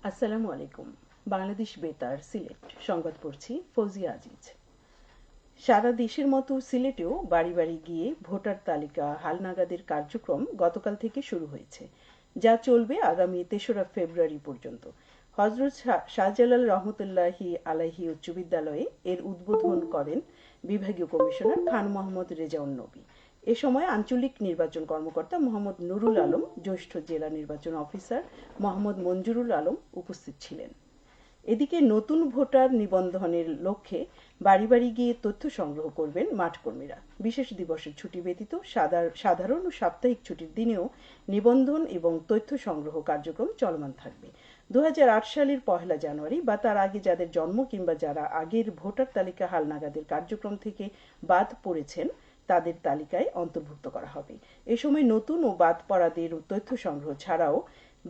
আসসালামু আলাইকুম। বাংলাদেশ বেতার সিলেট সংবাদ পড়ছি ফৌজিয়া আজিজ। সারা দেশের মতো সিলেটেও বাড়ি বাড়ি গিয়ে ভোটার তালিকা হালনাগাদের কার্যক্রম গতকাল থেকে শুরু হয়েছে, যা চলবে আগামী ৩রা ফেব্রুয়ারি পর্যন্ত। হজরত শাহজালাল রহমতুল্লাহি আলাইহি উচ্চ বিদ্যালয়ে এর উদ্বোধন করেন বিভাগীয় কমিশনার খান মোহাম্মদ রেজাউন নবী। এ সময় আঞ্চলিক নির্বাচন কর্মকর্তা মোহাম্মদ নুরুল আলম, জ্যেষ্ঠ জেলা নির্বাচন অফিসার মোহাম্মদ মঞ্জুরুল আলম উপস্থিত ছিলেন। এদিকে নতুন ভোটার নিবন্ধনের লক্ষ্যে বাড়ি বাড়ি গিয়ে তথ্য সংগ্রহ করবেন মাঠকর্মীরা। বিশেষ দিবসের ছুটি ব্যতীত সাধারণ ও সাপ্তাহিক ছুটির দিনেও নিবন্ধন এবং তথ্য সংগ্রহ কার্যক্রম চলমান থাকবে। ২০০৮ সালের ১লা জানুয়ারি বা তার আগে যাদের জন্ম কিংবা যারা আগের ভোটার তালিকা হালনাগাদের কার্যক্রম থেকে বাদ পড়েছেন তাদের তালিকায় অন্তর্ভুক্ত করা হবে। এ সময় নতুন ও বাদ পড়াদের তথ্য সংগ্রহ ছাড়াও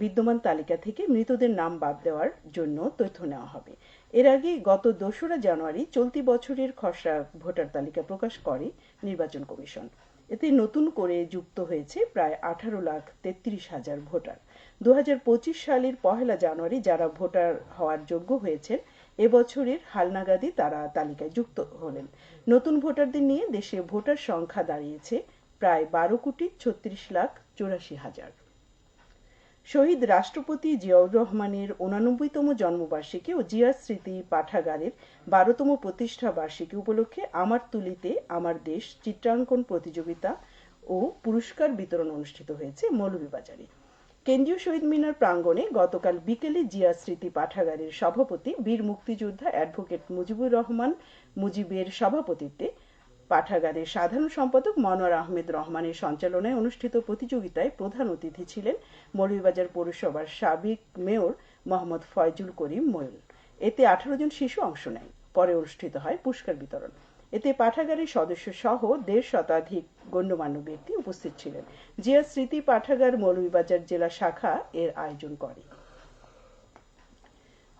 বিদ্যমান তালিকা থেকে মৃতদের নাম বাদ দেওয়ার জন্য তথ্য নেওয়া হবে। এর আগে গত ২রা জানুয়ারি চলতি বছরের খসড়া ভোটার তালিকা প্রকাশ করে নির্বাচন কমিশন। এতে নতুন করে যুক্ত হয়েছে প্রায় ১৮,৩৩,০০০ ভোটার। ২০২৫ সালের ১লা জানুয়ারি যারা ভোটার হওয়ার যোগ্য হয়েছেন এবছরের হালনাগাদে তারা তালিকায় যুক্ত হলেন। নতুন ভোটারদের নিয়ে দেশে ভোটার সংখ্যা দাঁড়িয়েছে প্রায় ১২,৮৪,৮৪,০০০। শহীদ রাষ্ট্রপতি জিয়াউর রহমানের ৮৯তম জন্মবার্ষিকী ও জিয়া স্মৃতি পাঠাগারের ১২তম প্রতিষ্ঠা বার্ষিকী উপলক্ষে আমার তুলিতে আমার দেশ চিত্রাঙ্কন প্রতিযোগিতা ও পুরস্কার বিতরণ অনুষ্ঠিত হয়েছে মৌলভীবাজারে। কেন্দ্রীয় শহীদ মিনার প্রাঙ্গণে গতকাল বিকেলে জিয়া স্মৃতি পাঠাগারের সভাপতি বীর মুক্তিযোদ্ধা অ্যাডভোকেট মুজিবুর রহমান মুজিবের সভাপতিত্বে পাঠাগারের সাধারণ সম্পাদক মনোয়ার আহমেদ রহমানের সঞ্চালনায় অনুষ্ঠিত প্রতিযোগিতায় প্রধান অতিথি ছিলেন মৌলভীবাজার পৌরসভার সাবেক মেয়র মোহাম্মদ ফয়জুল করিম ময়ূল। এতে ১৮ জন শিশু অংশ নেয়। পরে অনুষ্ঠিত হয় পুরস্কার বিতরণ। এতে পাঠাগারের সদস্য সহ ১৫০ শতাধিক গণ্যমান্য ব্যক্তি উপস্থিত ছিলেন। জিয়া স্মৃতি পাঠাগার মৌলভীবাজার জেলা শাখা এর আয়োজন করে।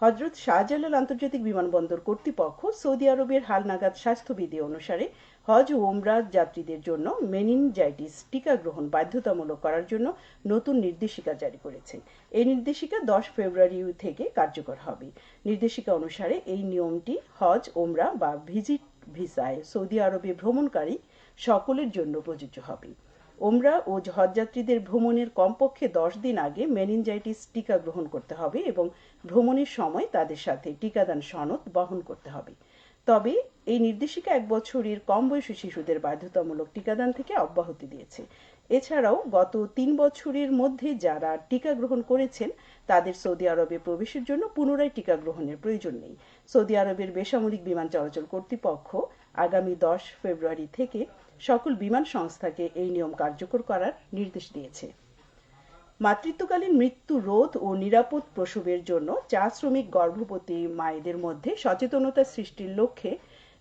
হজরত শাহজালাল আন্তর্জাতিক বিমানবন্দর কর্তৃপক্ষ সৌদি আরবের হালনাগাদ স্বাস্থ্যবিধি অনুসারে হজ ও উমরা যাত্রীদের জন্য মেনিনজাইটিস টিকা গ্রহণ বাধ্যতামূলক করার জন্য নতুন নির্দেশিকা জারি করেছে। এই নির্দেশিকা ১০ ফেব্রুয়ারি থেকে কার্যকর হবে। নির্দেশিকা অনুসারে এই নিয়মটি হজ, ওমরা বা ভিজিট ভিসায় সৌদি আরবে ভ্রমণকারী সকলের জন্য প্রযোজ্য হবে। ওমরা ও হজযাত্রীদের ভ্রমণের কমপক্ষে ১০ দিন আগে মেনিনজাইটিস টিকা গ্রহণ করতে হবে এবং ভ্রমণের সময় তাদের সাথে টিকাদান সনদ বহন করতে হবে। তবে এই নির্দেশিকা ১ বছরের কম বয়সী শিশুদের বাধ্যতামূলক টিকাদান থেকে অব্যাহতি দিয়েছে। এছাড়াও গত ৩ বছরের মধ্যে যারা টিকা গ্রহণ করেছেন তাদের সৌদি আরবে প্রবেশের জন্য পুনরায় টিকা গ্রহণের প্রয়োজন নেই। সৌদি আরবের বেসামরিক বিমান চলাচল কর্তৃপক্ষ আগামী ১০ ফেব্রুয়ারি থেকে সকল বিমান সংস্থাকে এই নিয়ম কার্যকর করার নির্দেশ দিয়েছে। মাতৃত্বকালীন মৃত্যু রোধ ও নিরাপদ প্রসবের জন্য চা শ্রমিক গর্ভবতী মায়েদের মধ্যে সচেতনতা সৃষ্টির লক্ষ্যে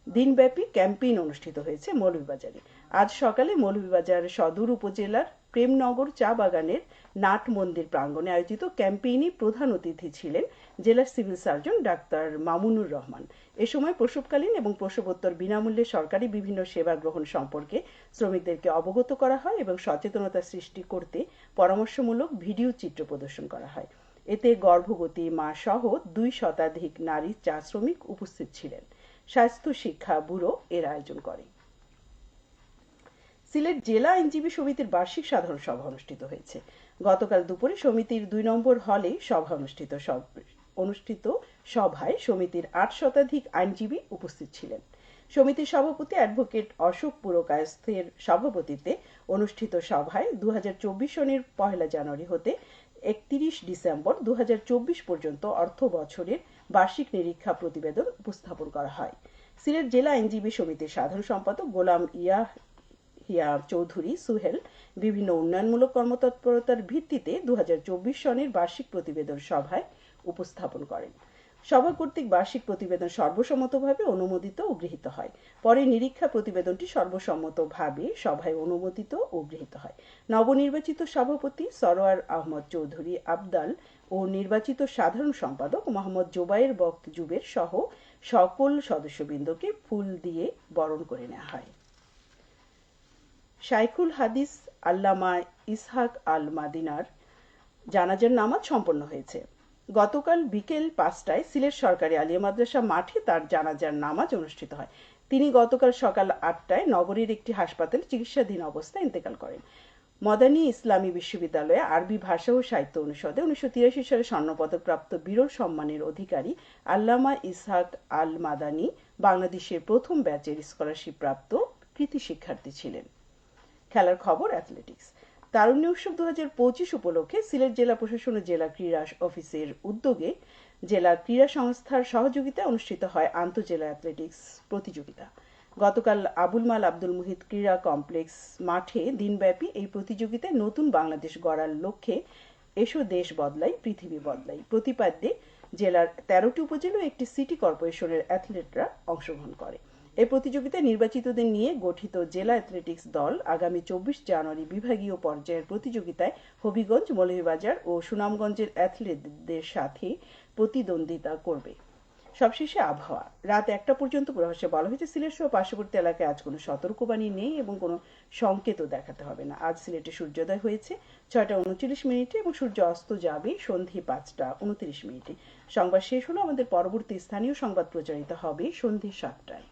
দিনব্যাপী ক্যাম্পেইন অনুষ্ঠিত হয়েছে মৌলভীবাজারে। আজ সকালে মৌলভীবাজার সদর উপজেলার প্রেমনগর চা বাগানের নাট মন্দির প্রাঙ্গণে আয়োজিত ক্যাম্পেইনে প্রধান অতিথি ছিলেন জেলার civil surgeon doctor Mamunur Rahman. এ সময় প্রসবকালীন এবং প্রসবোত্তর বিনামূল্যে সরকারি বিভিন্ন সেবা গ্রহণ সম্পর্কে শ্রমিকদেরকে অবগত করা হয় এবং সচেতনতা সৃষ্টি করতে পরামর্শমূলক ভিডিও চিত্র প্রদর্শন করা হয়। এতে গর্ভবতী মা সহ ২ শতাধিক নারী চা শ্রমিক উপস্থিত ছিলেন। স্বাস্থ্য শিক্ষা ব্যুরো এর আয়োজন করে। সিলেট জেলা আইনজীবী সমিতির বার্ষিক সাধারণ সভা অনুষ্ঠিত হয়েছে। গতকাল দুপুরে সমিতির ২ নম্বর হলে সভা অনুষ্ঠিত সভায় সমিতির ৮ শতাধিক আইনজীবী উপস্থিত ছিলেন। সমিতির সভাপতি অ্যাডভোকেট অশোক পুরকায়স্থের সভাপতিত্বে অনুষ্ঠিত সভায় ২০২৪ সনের ১লা জানুয়ারি হতে ৩১ ডিসেম্বর ২০২৪ পর্যন্ত অর্থ বছরের বার্ষিক নিরীক্ষা প্রতিবেদন উপস্থাপন করা হয়। সিলেট জেলা আইনজীবী সমিতির সাধারণ সম্পাদক গোলাম ইয়াহিয়া চৌধুরী সুহেল বিভিন্ন উন্নয়নমূলক কর্মতৎপরতার ভিত্তিতে ২০২৪ সনের বার্ষিক প্রতিবেদন সভায় উপস্থাপন করেন। সভা কর্তৃক বার্ষিক প্রতিবেদন সর্বসম্মতভাবে অনুমোদিত ও গৃহীত হয়। পরে নিরীক্ষা প্রতিবেদনটি সর্বসম্মতভাবে সভায় অনুমোদিত ও গৃহীত হয়। নবনির্বাচিত সভাপতি সরোয়ার আহমদ চৌধুরী আবদাল ও নির্বাচিত সাধারণ সম্পাদক মোহাম্মদ জোবায়ের বক্ত জুবের সহ সকল সদস্যবৃন্দকে ফুল দিয়ে বরণ করে নেওয়া হয়। শাইখুল হাদিস আল্লামা ইসহাক আল মাদিনার জানাজার নামাজ সম্পন্ন হয়েছে। গতকাল বিকেল 5টায় সিলেট সরকারি আলিয়া মাদ্রাসা মাঠে তার জানাজার নামাজ অনুষ্ঠিত হয়। তিনি গতকাল সকাল 8টায় নগরীর একটি হাসপাতালে চিকিৎসাধীন অবস্থায় ইন্তেকাল করেন। মদানী ইসলামী বিশ্ববিদ্যালয়ে আরবি ভাষা ও সাহিত্য অনুষদে 1983 সালে স্বর্ণপদকপ্রাপ্ত বিরল সম্মানের অধিকারী আল্লামা ইসহাক আল মাদানী বাংলাদেশের প্রথম ব্যাচের স্কলারশিপ প্রাপ্ত কৃতি শিক্ষার্থী ছিলেন। খেলার খবর অ্যাথলেটিক্স। তারুণ্য উৎসব 2025 উপলক্ষে সিলেট জেলা প্রশাসন ও জেলা ক্রীড়া অফিসের উদ্যোগে জেলা ক্রীড়া সংস্থার সহযোগিতায় অনুষ্ঠিত হয় আন্তঃজেলা অ্যাথলেটিক্স প্রতিযোগিতা। গতকাল আবুল মাল আব্দুল মুহিত ক্রীড়া কমপ্লেক্স মাঠে দিনব্যাপী এই প্রতিযোগিতায় নতুন বাংলাদেশ গড়ার লক্ষ্যে এসো দেশ বদলাই পৃথিবী বদলাই প্রতিপাদ্যে জেলার 13টি উপজেলা ও একটি সিটি কর্পোরেশনের অ্যাথলেটরা অংশগ্রহণ করে। এই প্রতিযোগিতায় নির্বাচিতদের নিয়ে গঠিত জেলা অ্যাথলেটিক্স দল আগামী 24 জানুয়ারি বিভাগীয় পর্যায়ের প্রতিযোগিতায় হবিগঞ্জ, মৌলভীবাজার ও সুনামগঞ্জের অ্যাথলেটদের সাথে প্রতিদ্বন্দ্বিতা করবে। সবশেষে আবহাওয়া। রাত 1টা পর্যন্ত পূর্বাভাসে বলা হয়েছে সিলেট সহ পার্শ্ববর্তী এলাকায় আজ কোনো সতর্কবাণী নেই এবং কোনো সংকেতও দেখাতে হবে না। আজ সিলেটে সূর্যোদয় হয়েছে 6টা 39 এবং সূর্য অস্ত যাবে সন্ধে 5টা 29। সংবাদ শেষ হলো। আমাদের পরবর্তী স্থানীয় সংবাদ প্রচারিত হবে সন্ধে 7টায়।